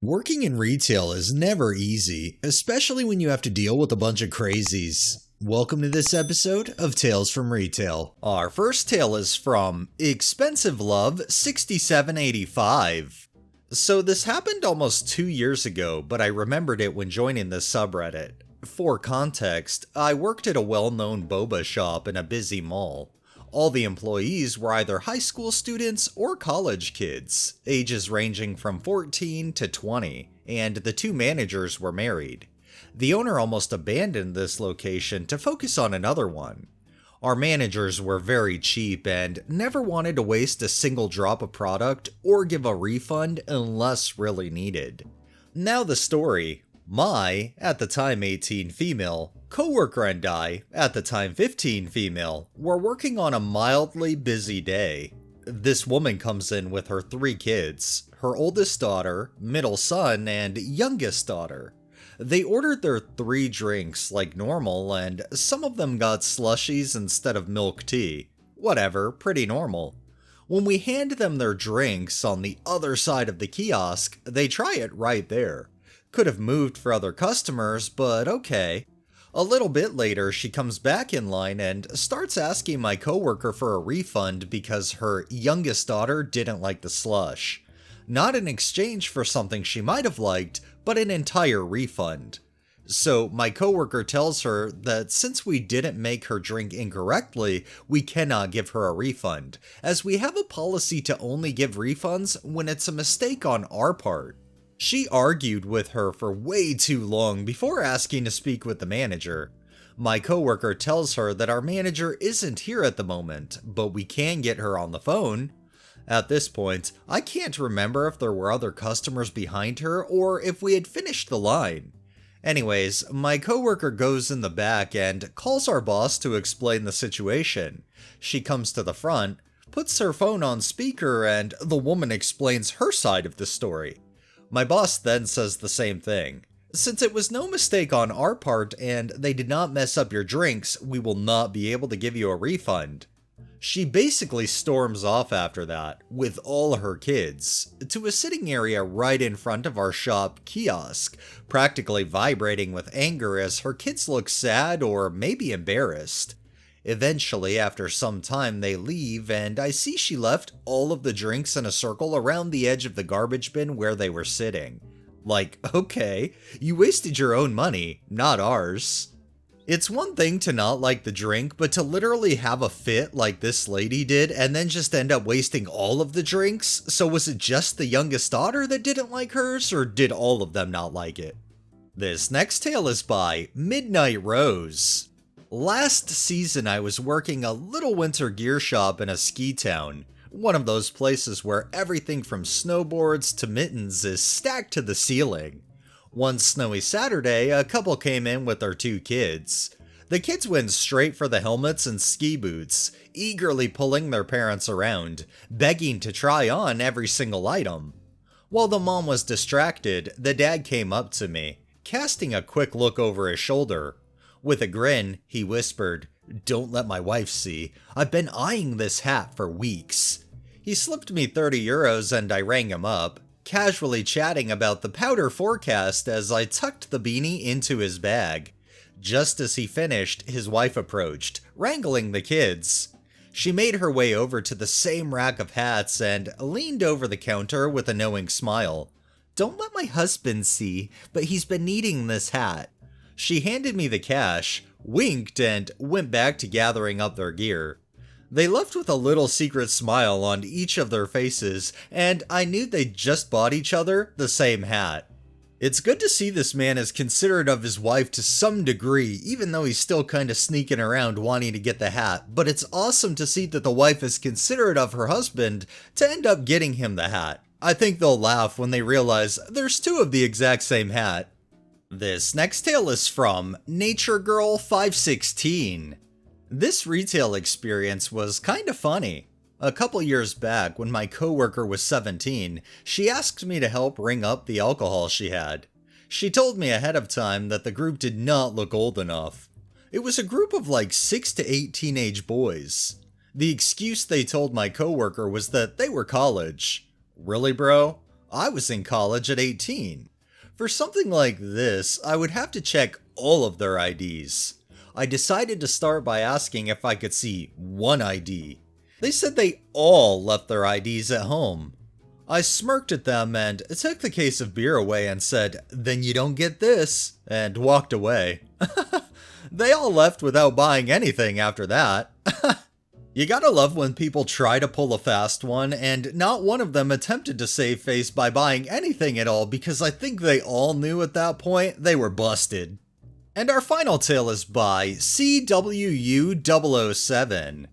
Working in retail is never easy, especially when you have to deal with a bunch of crazies. Welcome to this episode of Tales from Retail. Our first tale is from Expensive Love 6785. So this happened almost 2 years ago, but I remembered it when joining this subreddit. For context, I worked at a well-known boba shop in a busy mall. All the employees were either high school students or college kids, ages ranging from 14 to 20, and the two managers were married. The owner almost abandoned this location to focus on another one. Our managers were very cheap and never wanted to waste a single drop of product or give a refund unless really needed. Now the story. My, at the time 18 female, coworker and I, at the time 15 female, were working on a mildly busy day. This woman comes in with her 3 kids, her oldest daughter, middle son, and youngest daughter. They ordered their 3 drinks like normal, and some of them got slushies instead of milk tea. Whatever, pretty normal. When we hand them their drinks on the other side of the kiosk, they try it right there. Could have moved for other customers, but okay. A little bit later, she comes back in line and starts asking my coworker for a refund because her youngest daughter didn't like the slush. Not in exchange for something she might have liked, but an entire refund. So my coworker tells her that since we didn't make her drink incorrectly, we cannot give her a refund, as we have a policy to only give refunds when it's a mistake on our part. She argued with her for way too long before asking to speak with the manager. My coworker tells her that our manager isn't here at the moment, but we can get her on the phone. At this point, I can't remember if there were other customers behind her or if we had finished the line. Anyways, my coworker goes in the back and calls our boss to explain the situation. She comes to the front, puts her phone on speaker, and the woman explains her side of the story. My boss then says the same thing. Since it was no mistake on our part and they did not mess up your drinks, we will not be able to give you a refund. She basically storms off after that, with all her kids, to a sitting area right in front of our shop kiosk, practically vibrating with anger as her kids look sad or maybe embarrassed. Eventually, after some time, they leave, and I see she left all of the drinks in a circle around the edge of the garbage bin where they were sitting. Like, okay, you wasted your own money, not ours. It's one thing to not like the drink, but to literally have a fit like this lady did and then just end up wasting all of the drinks? So was it just the youngest daughter that didn't like hers, or did all of them not like it? This next tale is by Midnight Rose. Last season I was working a little winter gear shop in a ski town, one of those places where everything from snowboards to mittens is stacked to the ceiling. One snowy Saturday, a couple came in with their 2 kids. The kids went straight for the helmets and ski boots, eagerly pulling their parents around, begging to try on every single item. While the mom was distracted, the dad came up to me, casting a quick look over his shoulder. With a grin, he whispered, "Don't let my wife see. I've been eyeing this hat for weeks." He slipped me 30 euros and I rang him up, casually chatting about the powder forecast as I tucked the beanie into his bag. Just as he finished, his wife approached, wrangling the kids. She made her way over to the same rack of hats and leaned over the counter with a knowing smile. "Don't let my husband see, but he's been needing this hat." She handed me the cash, winked, and went back to gathering up their gear. They left with a little secret smile on each of their faces, and I knew they'd just bought each other the same hat. It's good to see this man is considerate of his wife to some degree, even though he's still kinda sneaking around wanting to get the hat, but it's awesome to see that the wife is considerate of her husband to end up getting him the hat. I think they'll laugh when they realize there's 2 of the exact same hat. This next tale is from NatureGirl516. This retail experience was kinda funny. A couple years back, when my coworker was 17, she asked me to help ring up the alcohol she had. She told me ahead of time that the group did not look old enough. It was a group of like 6 to 8 teenage boys. The excuse they told my coworker was that they were college. Really, bro? I was in college at 18. For something like this, I would have to check all of their IDs. I decided to start by asking if I could see one ID. They said they all left their IDs at home. I smirked at them and took the case of beer away and said, "Then you don't get this," and walked away. They all left without buying anything after that. You gotta love when people try to pull a fast one, and not one of them attempted to save face by buying anything at all because I think they all knew at that point they were busted. And our final tale is by CWU007.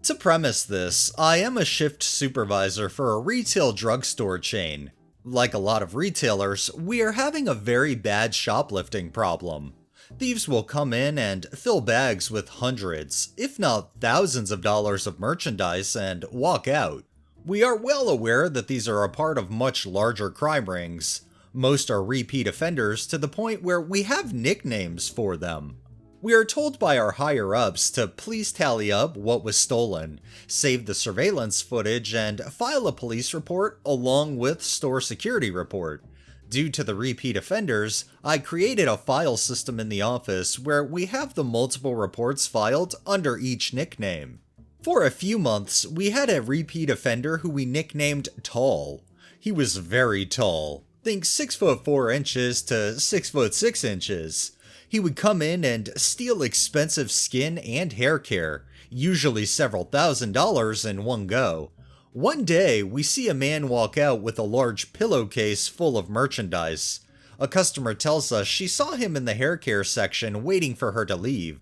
To premise this, I am a shift supervisor for a retail drugstore chain. Like a lot of retailers, we are having a very bad shoplifting problem. Thieves will come in and fill bags with hundreds, if not thousands of dollars of merchandise and walk out. We are well aware that these are a part of much larger crime rings. Most are repeat offenders to the point where we have nicknames for them. We are told by our higher-ups to please tally up what was stolen, save the surveillance footage, and file a police report along with store security report. Due to the repeat offenders, I created a file system in the office where we have the multiple reports filed under each nickname. For a few months, we had a repeat offender who we nicknamed Tall. He was very tall. Think 6'4" to 6'6". He would come in and steal expensive skin and hair care, usually several $1,000s in one go. One day, we see a man walk out with a large pillowcase full of merchandise. A customer tells us she saw him in the hair care section waiting for her to leave.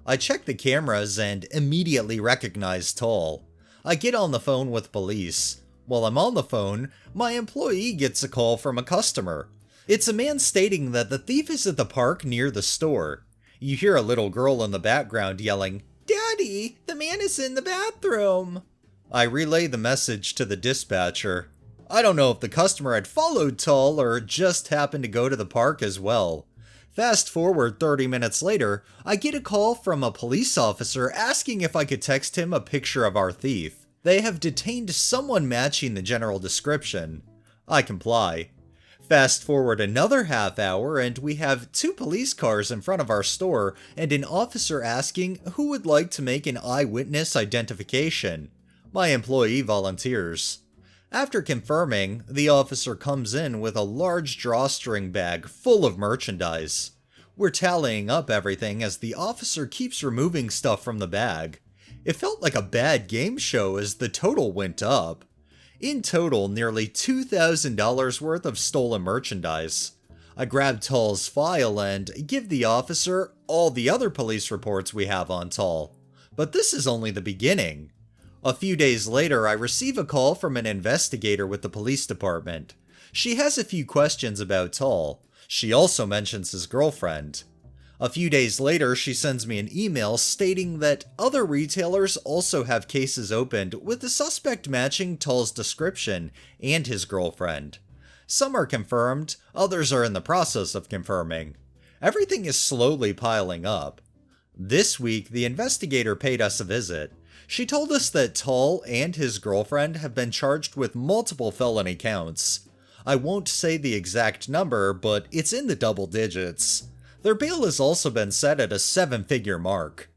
I check the cameras and immediately recognize Tall. I get on the phone with police. While I'm on the phone, my employee gets a call from a customer. It's a man stating that the thief is at the park near the store. You hear a little girl in the background yelling, "Daddy, the man is in the bathroom." I relay the message to the dispatcher. I don't know if the customer had followed Tall or just happened to go to the park as well. Fast forward 30 minutes later, I get a call from a police officer asking if I could text him a picture of our thief. They have detained someone matching the general description. I comply. Fast forward another half hour and we have 2 police cars in front of our store and an officer asking who would like to make an eyewitness identification. My employee volunteers. After confirming, the officer comes in with a large drawstring bag full of merchandise. We're tallying up everything as the officer keeps removing stuff from the bag. It felt like a bad game show as the total went up. In total, nearly $2,000 worth of stolen merchandise. I grab Tall's file and give the officer all the other police reports we have on Tall. But this is only the beginning. A few days later, I receive a call from an investigator with the police department. She has a few questions about Tall. She also mentions his girlfriend. A few days later, she sends me an email stating that other retailers also have cases opened with the suspect matching Tall's description and his girlfriend. Some are confirmed, others are in the process of confirming. Everything is slowly piling up. This week, the investigator paid us a visit. She told us that Tall and his girlfriend have been charged with multiple felony counts. I won't say the exact number, but it's in the double digits. Their bail has also been set at a 7-figure mark.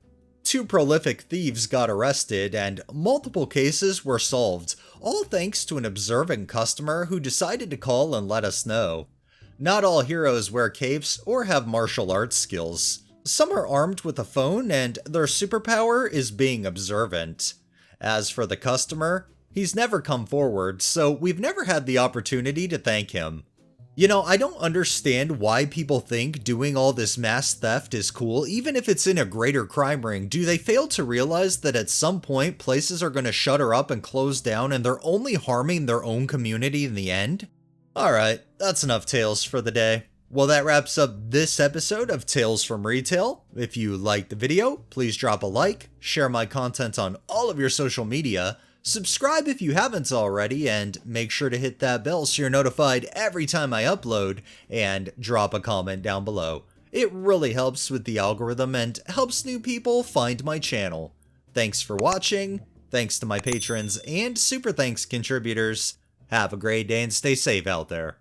2 prolific thieves got arrested and multiple cases were solved, all thanks to an observant customer who decided to call and let us know. Not all heroes wear capes or have martial arts skills. Some are armed with a phone and their superpower is being observant. As for the customer, he's never come forward, so we've never had the opportunity to thank him. You know, I don't understand why people think doing all this mass theft is cool, even if it's in a greater crime ring. Do they fail to realize that at some point places are going to shutter up and close down and they're only harming their own community in the end? Alright, that's enough tales for the day. Well, that wraps up this episode of Tales from Retail. If you liked the video, please drop a like, share my content on all of your social media, subscribe if you haven't already, and make sure to hit that bell so you're notified every time I upload, and drop a comment down below. It really helps with the algorithm and helps new people find my channel. Thanks for watching, thanks to my patrons and super thanks contributors. Have a great day and stay safe out there.